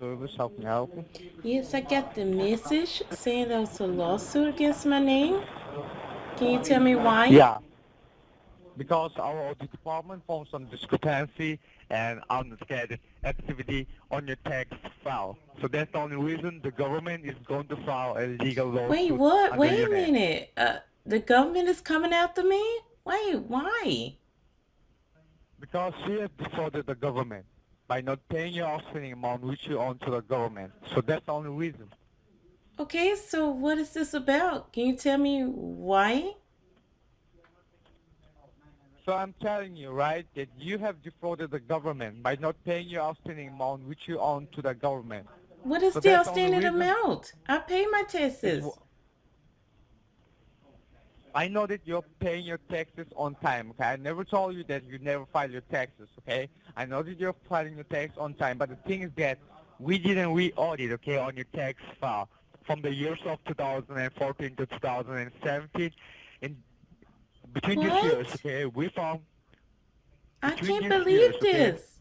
service. How can I help you? Yes, I got the message saying there was a lawsuit against my name. Can you tell me why? Yeah, because our audit department found some discrepancy and unscared activity on your tax file. So that's the only reason the government is going to file a legal Wait, lawsuit what? under Wait your a name. minute. The government is coming after me? Wait, why? Because you have defrauded the government by not paying your outstanding amount which you owe to the government. So that's the only reason. Okay, so what is this about? Can you tell me why? So I'm telling you, right, that you have defrauded the government by not paying your outstanding amount which you owe to the government. What is So the that's the only outstanding reason. amount? I pay my It's taxes. I know that you're paying your taxes on time, okay? I never told you that you never file your taxes, okay? I know that you're filing your tax on time, but the thing is that we didn't re-audit, okay, on your tax file from the years of 2014 to 2017. In between these years, What? okay, we found I between can't these years, believe okay? this.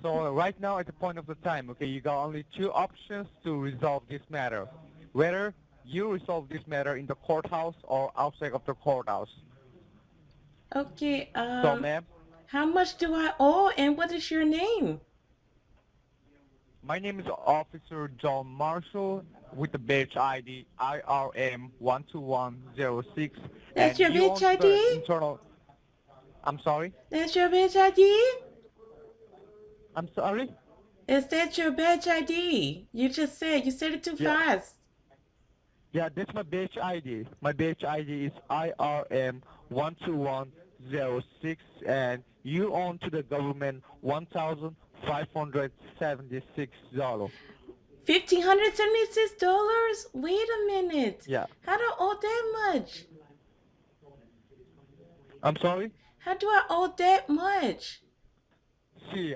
So right now at the point of the time, okay, you got only two options to resolve this matter. Whether you resolve this matter in the courthouse or outside of the courthouse. Okay, So ma'am, how much do I owe and what is your name? my name is Officer John Marshall with the badge ID IRM 12106, That's and your you bitch own to the ID? internal. I'm sorry. That's your badge ID? I'm sorry. Is that your badge ID? You said it too Yeah, fast. yeah. That's my badge ID. My badge ID is IRM 12106, and you own to the government $1,576. $1,576? Wait a minute. Yeah. How do I owe that much? I'm sorry. How do I owe that much? See,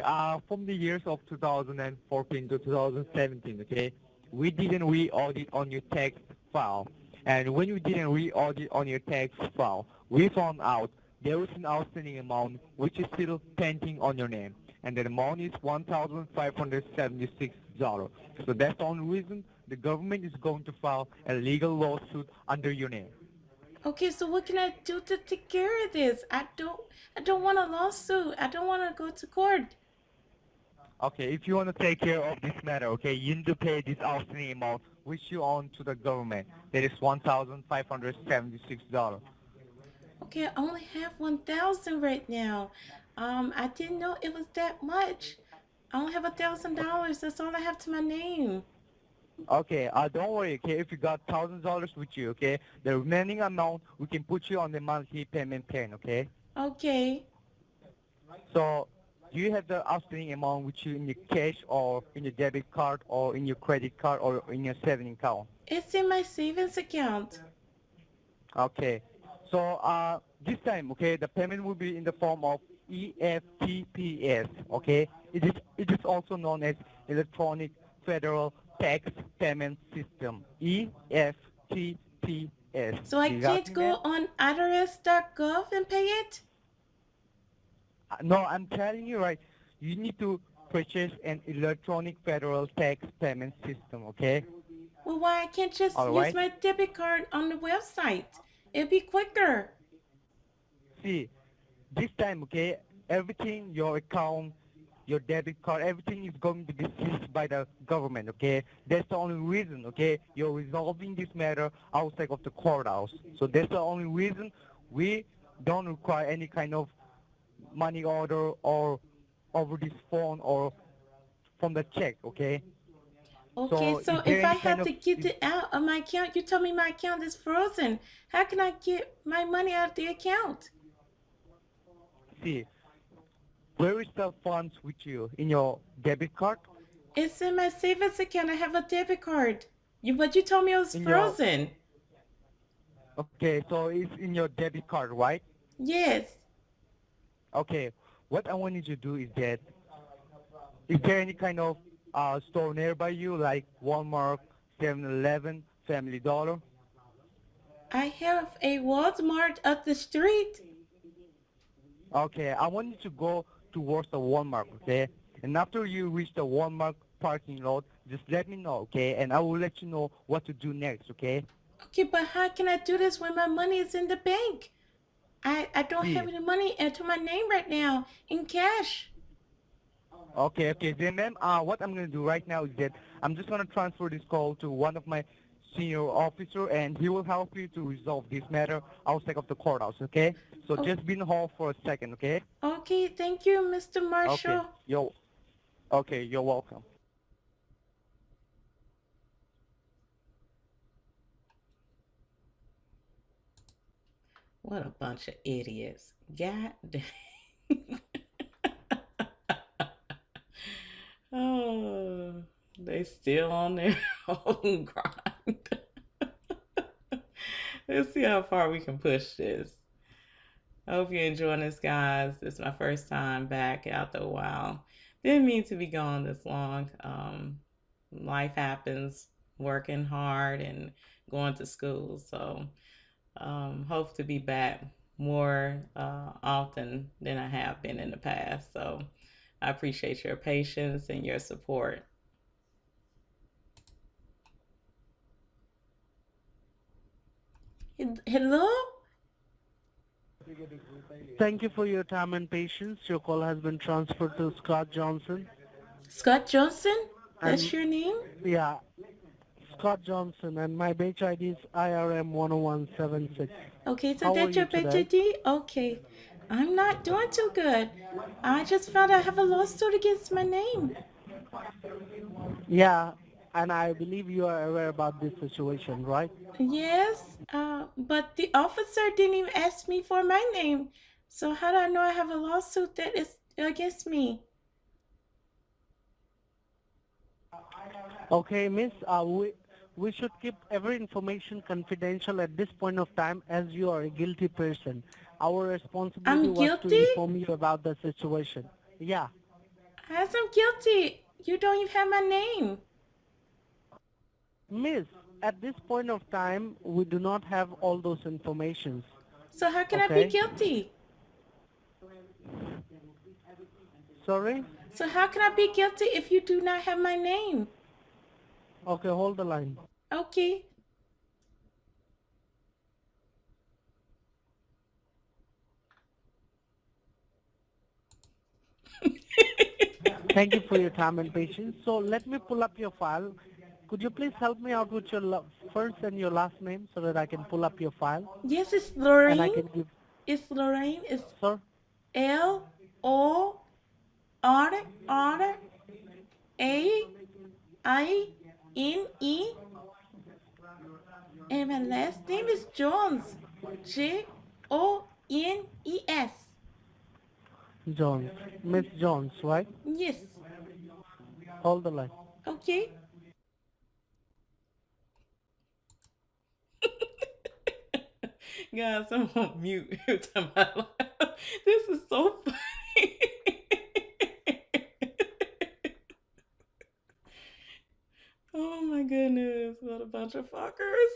from the years of 2014 to 2017, okay, we didn't re-audit on your tax file. And when we didn't re-audit on your tax file, we found out there was an outstanding amount which is still pending on your name. And the amount is $1,576. So that's the only reason the government is going to file a legal lawsuit under your name. Okay, so what can I do to take care of this? I don't want a lawsuit. I don't want to go to court. Okay, if you want to take care of this matter, okay, you need to pay this outstanding amount which you own to the government. That is $1,576. Okay, I only have 1,000 right now. I didn't know it was that much. I only have $1,000. That's all I have to my name. Okay, don't worry, okay, if you got $1,000 with you, okay, the remaining amount we can put you on the monthly payment plan, okay? Okay. So, do you have the outstanding amount with you in your cash or in your debit card or in your credit card or in your saving account? It's in my savings account. Okay. So this time, okay, the payment will be in the form of EFTPS. Okay, it is also known as Electronic Federal Tax Payment System. EFTPS. So I You got can't me, go man? on IRS.gov and pay it? No, I'm telling you right. You need to purchase an Electronic Federal Tax Payment System. Okay. Well, why I can't just All use right. my debit card on the website? It'd be quicker. See, this time, okay, everything, your account, your debit card, everything is going to be seized by the government, okay? That's the only reason, okay? You're resolving this matter outside of the courthouse. So that's the only reason we don't require any kind of money order or over this phone or from the check, okay? Okay, So so is there if I any have kind to of, get it out of my account, you told me my account is frozen. How can I get my money out of the account? see, where is the funds with you? In your debit card? It's in my savings account. I have a debit card. But you told me it was In your, frozen. okay, so it's in your debit card, right? Yes. Okay, what I want you to do is that, is there any kind of store nearby you, like Walmart, 7-Eleven, Family Dollar? I have a Walmart up the street. Okay, I want you to go towards the Walmart, okay? And after you reach the Walmart parking lot, just let me know, okay? And I will let you know what to do next, okay? Okay, but how can I do this when my money is in the bank? I don't have See, any money into my name right now in cash. okay. Then, ma'am, what I'm gonna do right now is that I'm just gonna transfer this call to one of my senior officer, and he will help you to resolve this matter outside of the courthouse, okay? So Oh, just be in the hall for a second, okay? okay, thank you, Mr. Okay, Marshall. you're welcome. What a bunch of idiots. God damn. Oh, they still on their own grind. Let's see how far we can push this. I hope you're enjoying this, guys. This is my first time back after a while. Didn't mean to be gone this long. Life happens, working hard and going to school. So, hope to be back more often than I have been in the past. So, I appreciate your patience and your support. Hello? Thank you for your time and patience. Your call has been transferred to Scott Johnson. Scott Johnson? That's And your name? yeah, Scott Johnson. And my batch ID is IRM 10176. Okay, so How are that's your you page today? ID? Okay. I'm not doing too good. I just found out I have a lawsuit against my name. Yeah, and I believe you are aware about this situation, right? Yes, but the officer didn't even ask me for my name. So how do I know I have a lawsuit that is against me? Okay, Miss, we should keep every information confidential at this point of time as you are a guilty person. Our responsibility I'm was to guilty? inform you about the situation. Yeah. As I'm guilty. You don't even have my name. Miss, at this point of time, we do not have all those informations. So how can I be Okay? guilty? Sorry? So how can I be guilty if you do not have my name? Okay, hold the line. Okay. Thank you for your time and patience. So let me pull up your file. Could you please help me out with your first and your last name so that I can pull up your file Yes, it's and I Lorraine. can give, It's Lorraine. It's sir? LORRAINE. And my last name is Jones. Jones. Jones. Miss Jones, right? Yes. Hold the line. Okay. Guys, I'm on mute every time I laugh. This is so funny. Oh my goodness, what a bunch of fuckers.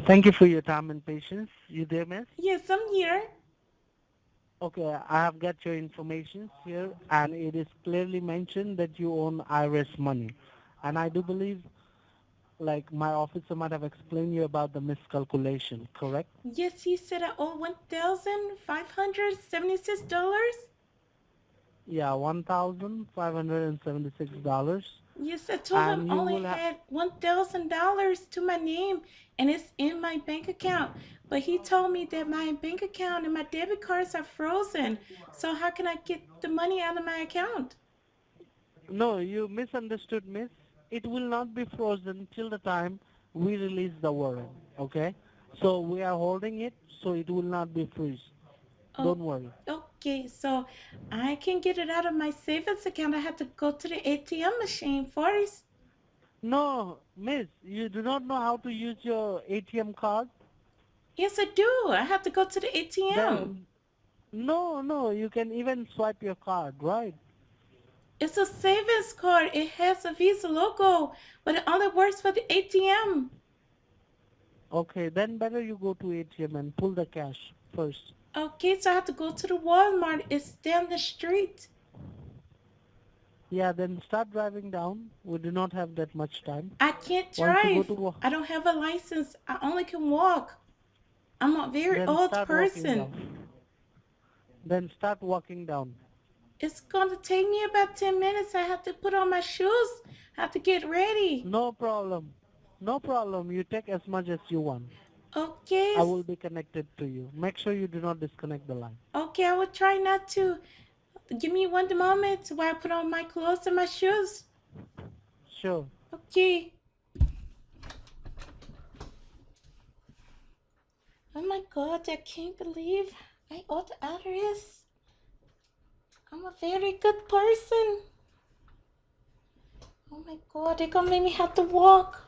Thank you for your time and patience. You there, miss? Yes, I'm here. Okay, I have got your information here and it is clearly mentioned that you own IRS money. And I do believe like my officer might have explained you about the miscalculation, correct? Yes, he said I owe $1,576. Yeah, $1,576. Yes, I told him And I you only will have, had $1,000 to my name and it's in my bank account. But he told me that my bank account and my debit cards are frozen. So how can I get the money out of my account? no, you misunderstood, miss. It will not be frozen till the time we release the warrant, okay? So we are holding it, so it will not be freeze. Oh, Don't worry. okay. So I can get it out of my savings account. I have to go to the ATM machine first. No, miss, you do not know how to use your ATM card? Yes, I do. I have to go to the ATM. Then, no, you can even swipe your card, right? It's a savings card. It has a Visa logo, but it only works for the ATM. Okay, then better you go to ATM and pull the cash. first. Okay, so I have to go to the Walmart. It's down the street. Yeah, then start driving down. We do not have that much time. I can't Once you go drive. to, I don't have a license. I only can walk. I'm a very then old start walking person. down. Then start walking down. It's going to take me about 10 minutes. I have to put on my shoes. I have to get ready. No problem. No problem. You take as much as you want. Okay. I will be connected to you. Make sure you do not disconnect the line. Okay, I will try not to. Give me one moment while I put on my clothes and my shoes. Sure. Okay. Oh my god, I can't believe I owe the IRS. I'm a very good person. Oh my god, they're gonna make me have to walk.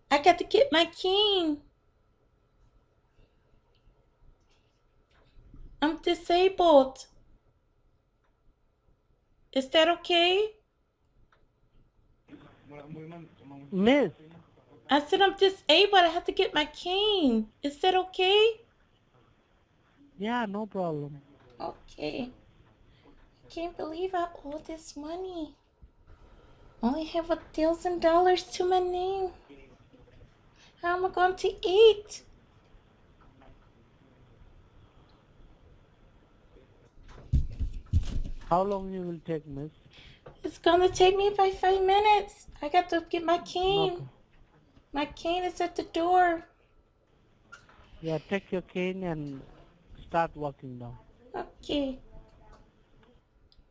I got to get my cane. I'm disabled. Is that okay? Miss, I said I'm disabled. I have to get my cane. Is that okay? yeah, no problem. Okay. I can't believe I owe this money. Only have $1,000 to my name. How am I going to eat? How long you will take, miss? It's gonna take me about 5 minutes. I got to get my cane. No. My cane is at the door. Yeah, take your cane and start walking down. Okay.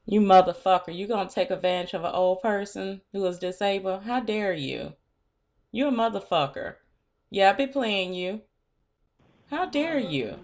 You motherfucker, you gonna take advantage of an old person who is disabled? How dare you? You a motherfucker. Yeah, I be playing you. How dare you?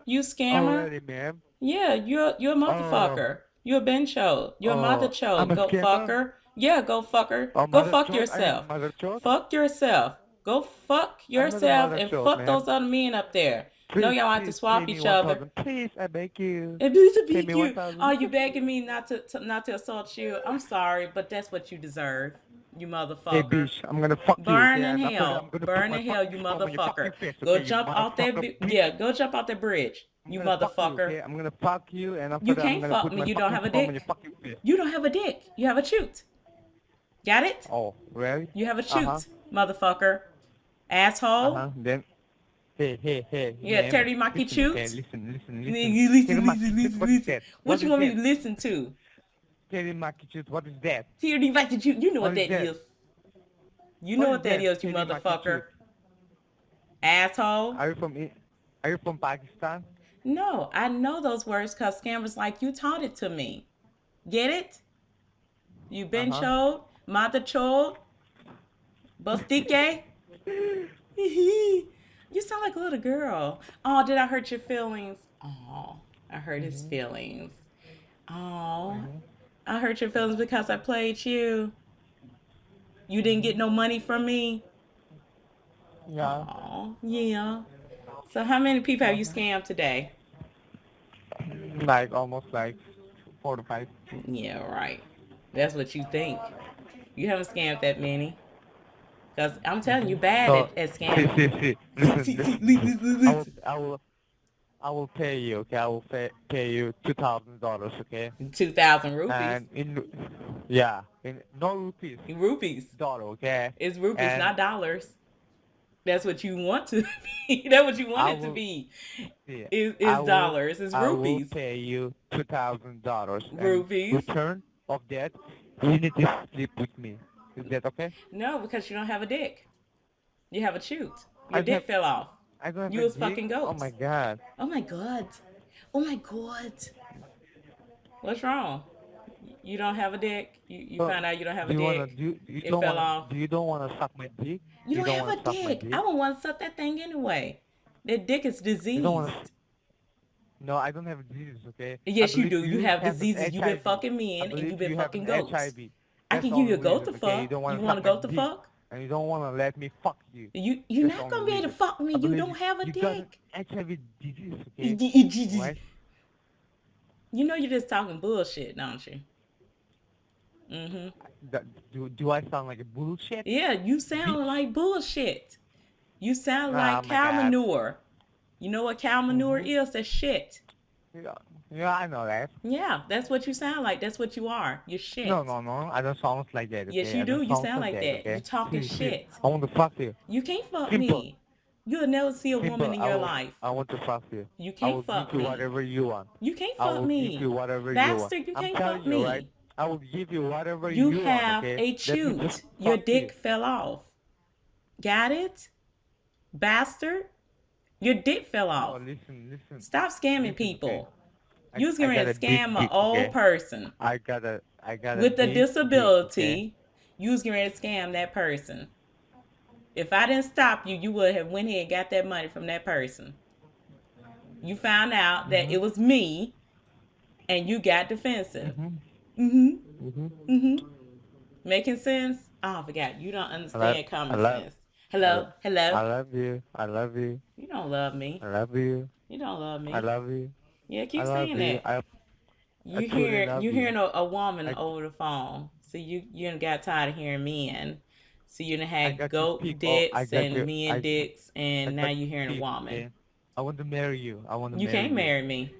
You scammer? Already, ma'am. Yeah, you're a motherfucker. You're a bencho. You're a mother I'm chode. a Go scammer. fucker. Yeah, go fucker. Oh, Go mother fuck chode? I am yourself. mother chode? Fuck yourself. Go fuck I'm not a yourself mother and chode, fuck ma'am. those other men up there. No, Please, y'all have to please, swap pay me each other. 1,000. Please, I beg you. And please Pay be me cute. 1,000. Are you begging me not to assault you? I'm sorry, but that's what you deserve, you Hey, motherfucker. bitch, I'm gonna fuck you, Burn okay? in And after that, I'm hell. gonna put Burn my in hell, fucking you thumb on your fucking motherfucker. face, Go okay, you jump off that motherfucker, bitch. yeah, go jump off that bridge, I'm you gonna fuck you, motherfucker. okay? I'm gonna fuck you, and after You that, I'm can't gonna fuck put me. my You don't fucking have a thumb on your dick. fucking face. You don't have a dick. You have a shoot. Got it? Oh, really? You have a Uh-huh. shoot, motherfucker. Asshole. Uh-huh. Then, hey, Yeah, ma'am. Terry Maki Listen, okay? shoot. Listen. Listen, Terry Maki shoot, what is listen. that? What you What is want me that? to listen to? Terry Maki shoot, what is that? Terry Maki shoot. You know what What is that that? is. You know what that is, you Terry Maki motherfucker. shoot. Asshole. Are you from Pakistan? No, I know those words because scammers like you taught it to me. Get it? You been Uh-huh. chode, mother chode, bostique. You sound like a little girl. Oh, did I hurt your feelings? Oh, I hurt his feelings. Oh, I hurt your feelings because I played you. You didn't get no money from me. Yeah. Oh, yeah. So how many people have you scammed today? Like, almost like 4 to 5. Yeah, right. That's what you think. You haven't scammed that many. Because I'm telling you, bad So, at scamming. see. Listen. Listen. I will pay you, okay? I will pay you $2,000, okay? 2,000 rupees. And in no rupees, Rupees. dollar, okay? It's rupees, And not dollars. That's what you want to be. That's what you want I it to will- be. yeah, It's I will- dollars. It's I will rupees. pay you $2,000. Rupees. Return of that, you need to sleep with me. Is that okay? No, because you don't have a dick. You have a shoot. I Your dick have- fell off. I don't have You a was dick. fucking goats. Oh my god. Oh my god. Oh my god. What's wrong? You don't have a dick? You So, found out you don't have a Do you dick? wanna do? You It don't fell wanna, off. Do you don't wanna suck my dick? You don't have wanna a suck my dick. I don't want to suck that thing anyway. That dick is diseased. wanna- No, I don't have disease, okay? Yes, I you believe do. You have an diseases. You've been HIV. fucking I men and believe you've been you have fucking an goats. HIV. I That's can the give you a only goat to reason, okay? fuck. You don't wanna You want a suck my goat to dick, fuck? and you don't wanna let me fuck you. You're That's the not gonna only be able to reason. fuck me. I You believe don't have a you got dick. an HIV disease, okay? Right? You know you're just talking bullshit, don't you? Do I sound like a bullshit? Yeah, you sound Bitch. like bullshit. You sound Oh like my cow God. manure. You know what cow manure Mm-hmm. is? That's shit. Yeah, yeah, I know that. Yeah, that's what you sound like. That's what you are. You're No, shit. no, no. I don't sound like that. Yes, Okay, you I do. don't You sound sound like like that. that. You Okay. talking See, shit. I want to fuck you. You can't fuck Simple, me. You'll never see a woman simple. in your life. I want to fuck you. You I can't will give fuck you me. whatever you want. You can't I fuck will give you me. whatever you want. Bastard, you I'm can't telling fuck you, right? me. I will give you whatever You you want. have Okay. a Let me just chute. Your fuck you. dick fell off. Got it? Bastard? Your dick fell No, off. listen, listen, Stop scamming listen. Okay. people. You was I getting got ready a to big scam an dick. old Okay. person I got a with a big dick. Okay. disability. You was getting ready to scam that person. If I didn't stop you, you would have went ahead and got that money from that person. You found out that Mhm. it was me and you got defensive. Mhm. Mm-hmm. Mhm. Mm-hmm. Making sense? Oh, I forgot. You don't I love, understand I common love, sense. I Hello? love, Hello? I love you. I love you. You don't love me. I love you. You don't love I me. love you. Yeah, I keep love saying you. that. I truly love You you. hearing a woman I over the phone. So you done got tired of hearing men. So you done I had got your goat peak. Oh, dicks and men dicks I and now got you your hearing a peak. woman. Okay. I want to marry you. I want to You marry can't you. marry me.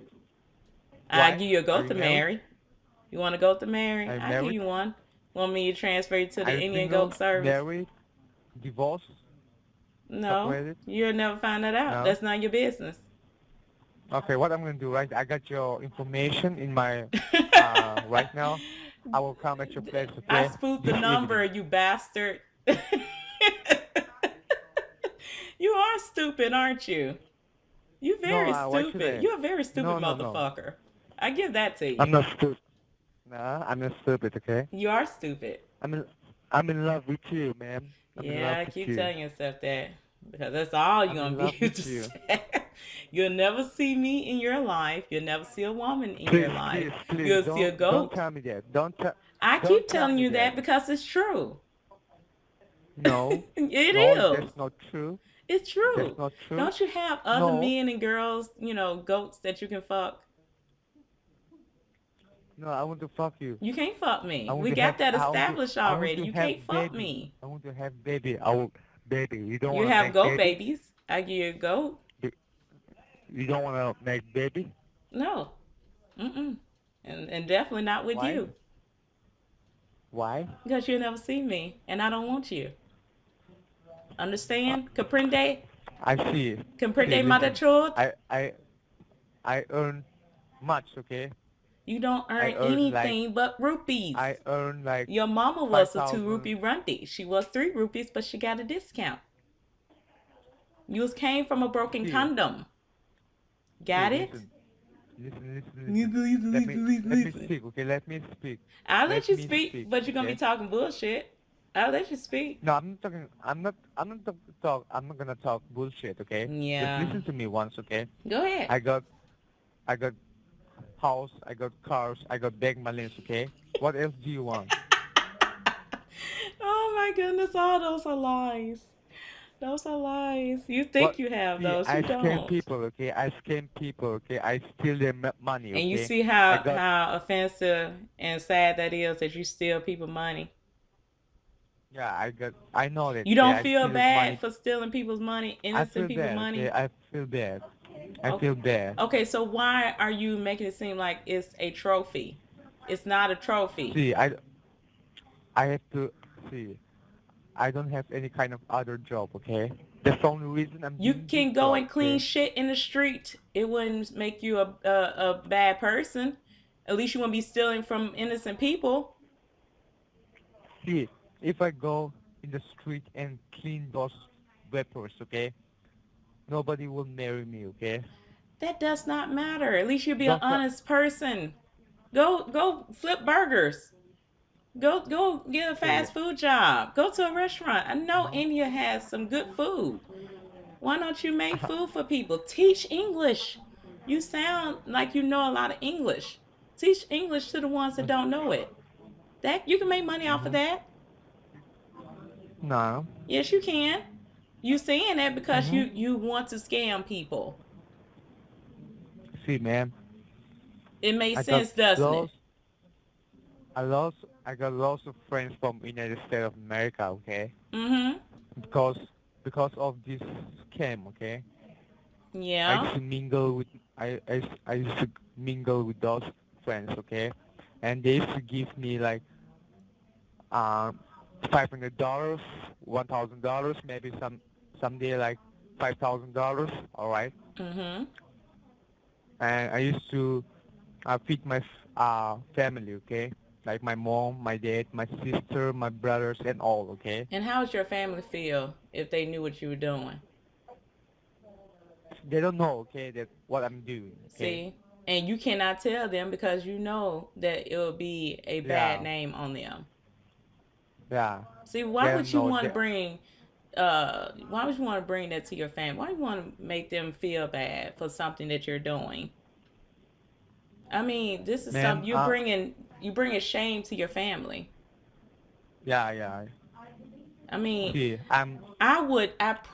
I Why? give you a Are goat you to married? marry. You want a goat to marry? Are you I give married? you one. Want me to transfer you to the Are you Indian single? goat service? Married? Divorced? No, Separated? you'll never find that out. No. That's not your business. Okay. What I'm gonna do, right? I got your information in my right now. I will come at your place. I Okay. spoofed the This number, evening. you bastard. You are stupid, aren't you? You No. very Why should stupid. I? You're a very stupid No. No. No. motherfucker. I give that to I'm you. not stupid. Nah, I'm not stupid. Okay. You are stupid. I'm in, I'm in love with you, man. I'm in love Yeah, with keep you. telling yourself that because that's all you're I'm gonna in be love able with to you. say. You'll never see me in your life. You'll never see a woman in your Please, life. please, please, You'll see a don't goat. tell me that. I Don't keep tell telling me you that. that because it's true. No, It no, is. that's not true. It's That's true. not true. Don't you have other No, men and girls, goats that you can fuck? no, I want to fuck you. You can't fuck I me. want We to have, got that established I want already. to You have can't fuck baby. me. I want to have baby. Baby. You don't You want to have make goat baby. babies. I give you a goat. You don't want to make baby. No. Mm-mm. And definitely not with Why? you. Why? Because you'll never see me. And I don't want you. Uh, Understand? Comprende? I see. See, Comprende, listen. matachot? I, I, I earn much. Okay. You don't I earn earn like anything but rupees. I earn like Your mama was a 2 rupee 5,000. runty. She was 3 rupees, but she got a discount. You came from a broken See, condom. see, Got it? listen, listen. Listen, listen, listen, listen, Let me listen. speak, okay? Let me speak. I'll let Let you me speak, speak, but you're gonna be okay? talking bullshit. I'll let you speak. No, I'm not talking. I'm not gonna talk bullshit, okay? Just Yeah. listen to me once, okay? Go ahead. I got, I got house, I got cars, I got bank balance, okay? What else do you want? Oh my goodness, all those are lies. Those are lies. You What? think you have See, those, you I scam don't. people, okay? I scam people, okay? I steal their money, And you okay? see I how got, how offensive and sad that is that you steal people money. yeah, I know that, You okay? don't I feel steal bad money. for stealing people's money, I innocent feel people bad, okay? money. I feel bad. I Okay. feel bad. Okay, so why are you making it seem like it's a trophy? It's not a trophy. See, I have to see. I don't have any kind of other job, okay? That's the only reason I'm You doing this can go job, and clean okay? shit in the street. It wouldn't make you a bad person. At least you wouldn't be stealing from innocent people. See, if I go in the street and clean those weapons, okay? Nobody will marry me, okay? That does not matter. At least you'll be an Those are, honest person. Go flip burgers. Go get a see, fast food job. Go to a restaurant. I know mhm. India has some good food. Why don't you make food for people? Teach English. You sound like you know a lot of English. Teach English to the ones that don't know it. That you can make money off of Mhm. that. No. Yes, you can. You saying that because Mhm. you want to scam people. See, man, It makes I got sense, doesn't it? lots, I got lots of friends from United States of America, okay? Mm-hmm. Because, because of this scam, okay? I Yeah. used to mingle with I used to mingle with those friends, okay, and they used to give me like um $500, $1,000, maybe someday like $5,000. All right, Mm-hmm. and I used to feed my family, okay, like my mom, my dad, my sister, my brothers, and all, okay. And how would your family feel if they knew what you were doing? They don't know, okay, that what I'm doing, okay. See? And you cannot tell them because you know that it will be a bad Yeah, name on them. yeah. See, They why don't would you know want to that. bring why would you want to bring that to your family? Why do you want to make them feel bad for something that you're doing? I mean, this is something Man, you bringing shame to your family. yeah, yeah. I mean, See, I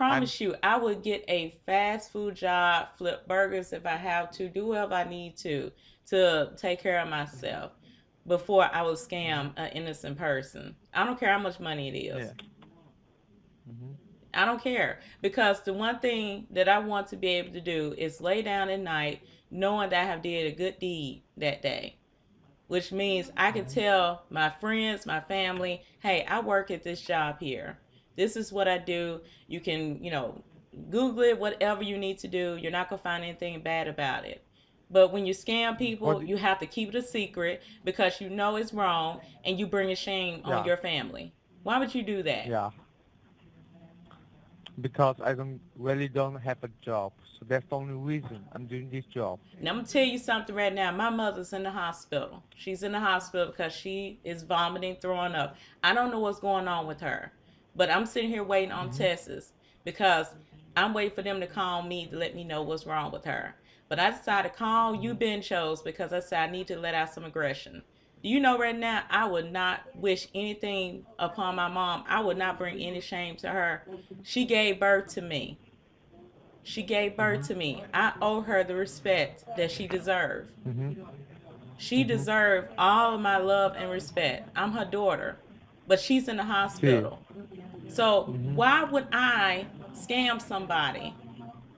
I'm, promise you, I would get a fast food job, flip burgers if I have to, do whatever I need to take care of myself before I would scam an innocent person. I don't care how much money it is. yeah. Hmm. I don't care because the one thing that I want to be able to do is lay down at night knowing that I have did a good deed that day, which means I can Hmm. tell my friends, my family, hey, I work at this job here. This is what I do. You can, Google it, whatever you need to do. You're not going to find anything bad about it. But when you scam What? people, you have to keep it a secret because you know it's wrong and you bring a shame on Yeah, your family. Why would you do that? yeah. Because I don't have a job, so that's the only reason I'm doing this job. And I'm gonna tell you something right now. My mother's in the hospital. She's in the hospital because she is vomiting, throwing up. I don't know what's going on with her, but I'm sitting here waiting on Hmm. tests because I'm waiting for them to call me to let me know what's wrong with her. But I decided to call you, Hmm. Ben Chose, because I said I need to let out some aggression. Do you know right now I would not wish anything upon my mom. I would not bring any shame to her. She gave birth to me. She gave birth to Hmm. me. I owe her the respect that she deserved. Hmm. She Hmm. deserved all of my love and respect. I'm her daughter, but she's in the See. hospital. So Hmm. why would I scam somebody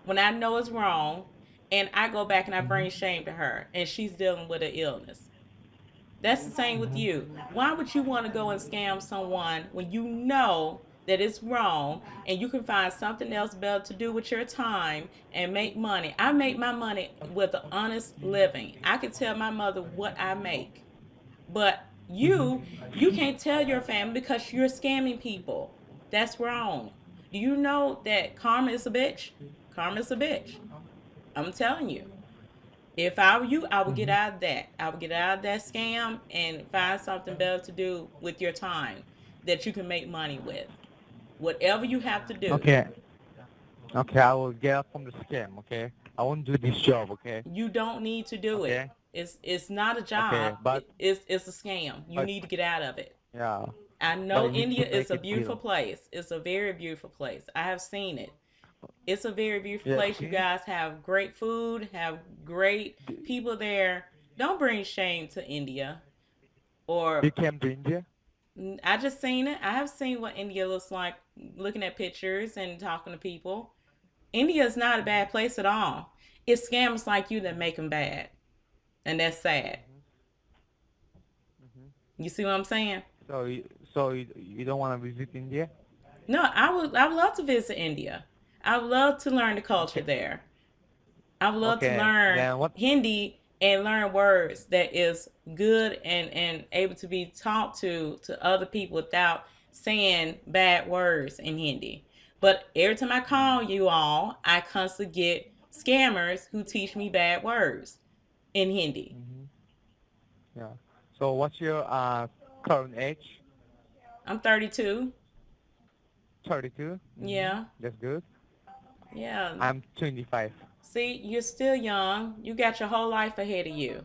when I know it's wrong and I go back and I bring Hmm. shame to her and she's dealing with an illness? That's the same with you. Hmm. Why would you want to go and scam someone when you know that it's wrong and you can find something else better to do with your time and make money? I make my money with an honest living. I can tell my mother what I make. But you Hmm. you can't tell your family because you're scamming people. That's wrong. Do you know that karma is a bitch? Karma is a bitch. I'm telling you. If I were you, I would get Hmm. out of that. I would get out of that scam and find something better to do with your time that you can make money with. Whatever you have to do. Okay. Okay, I will get up from the scam, okay? I won't do this job, okay? You don't need to do it. Okay? It's not a job. Okay, but It's a scam. You but need to get out of it. yeah, I but know we need to India is make a a beautiful deal. place. It's a very beautiful place. I have seen it. It's a very beautiful Yeah, place. You see? guys have great food, have great people there. Don't bring shame to India or You came to India? I just seen it. I have seen what India looks like looking at pictures and talking to people. India is not a bad place at all. It's scams like you that make them bad. And that's sad. Hmm. Hmm. You see what I'm saying? So you don't want to visit India? No, I would love to visit India. I would love to learn the culture Okay. there. I would love to Okay. learn Then what? Hindi and learn words that is good and able to be taught to other people without saying bad words in Hindi. But every time I call you all, I constantly get scammers who teach me bad words in Hindi. Hmm. Yeah. So what's your current age? I'm 32. 32. Hmm. Yeah. That's good. Yeah. I'm 25. See, you're still young. You got your whole life ahead of you.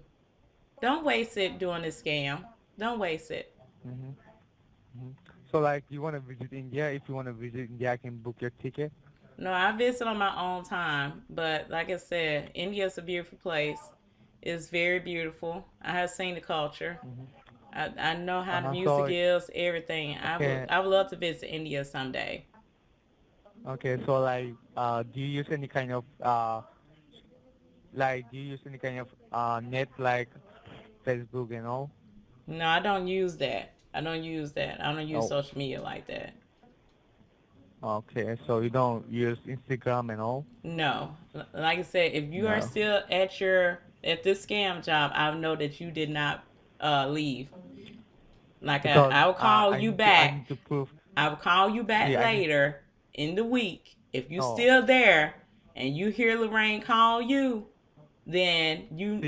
Don't waste it doing this scam. Don't waste it. Hmm. Hmm. So like you want to visit India? If you want to visit India, I can book your ticket. No, I visit on my own time, but like I said, India is a beautiful place. It's very beautiful. I have seen the culture. Hmm. I know how the music So is, everything. I would okay. I would love to visit India someday. Okay. So like do you use any kind of like do you use any kind of net like Facebook and all? No, I don't use that. I don't use that. I don't use Oh, social media like that. okay. So you don't use Instagram and all? No, like I said, if you are No, still at this scam job, I know that you did not leave. Like because I will call you I back. need to prove. I will call you back See, I need. later in the week. If you Oh, still there and you hear Lorraine call you, then you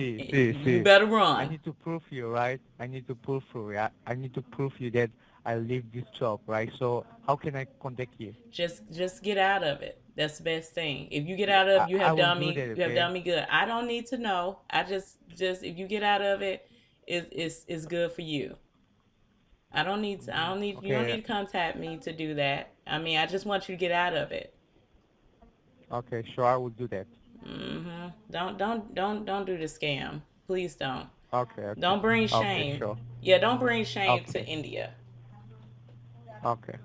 see. better I run. need to prove you, right? I need to prove you. Yeah? I need to prove you that I leave this job, right? So how can I contact you? Just get out of it. That's the best thing. If you get out of, I will do that, you have okay? done me good. I don't need to know. I just if you get out of it, it's good for you. I don't need, you don't Okay, need to contact me to do that. I mean, I just want you to get out of it. okay, sure, I will do that. Don't do the scam. Please don't. Okay, Don't bring okay, shame. sure. Yeah, don't bring shame to Okay, India. okay,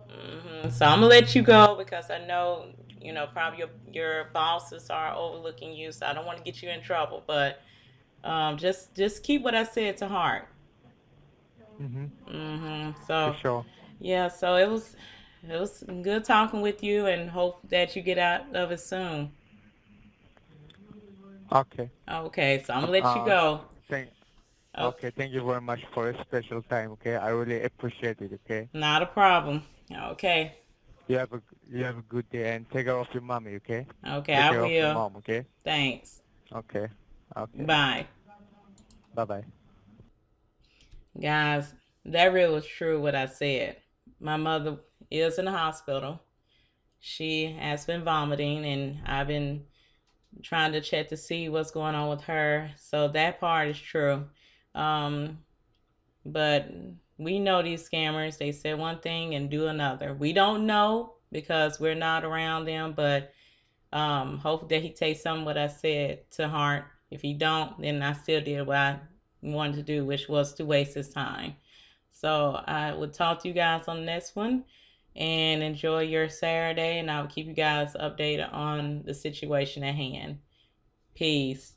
So I'm gonna let you go because I know probably your bosses are overlooking you. So I don't want to get you in trouble. But just keep what I said to heart. mhm, for So sure. yeah, so it was good talking with you, and hope that you get out of it soon. Okay, Okay, so I'm gonna let you uh, go. thank, Okay, okay, thank you very much for a special time, okay? I really appreciate it, okay? not a problem. Okay, You have a, you have a good day and take care of your mommy, okay? okay, Take I care of your will. mom, okay? Thanks. Okay, okay, Bye, bye-bye. guys. That really was true what I said. My mother is in the hospital. She has been vomiting, and I've been trying to check to see what's going on with her. So that part is true. Um, but we know these scammers, they say one thing and do another. We don't know because we're not around them, but hope that he takes some of what I said to heart. If he don't, then I still did what I wanted to do, which was to waste his time. So I will talk to you guys on the next one, and enjoy your Saturday, and I'll keep you guys updated on the situation at hand. Peace.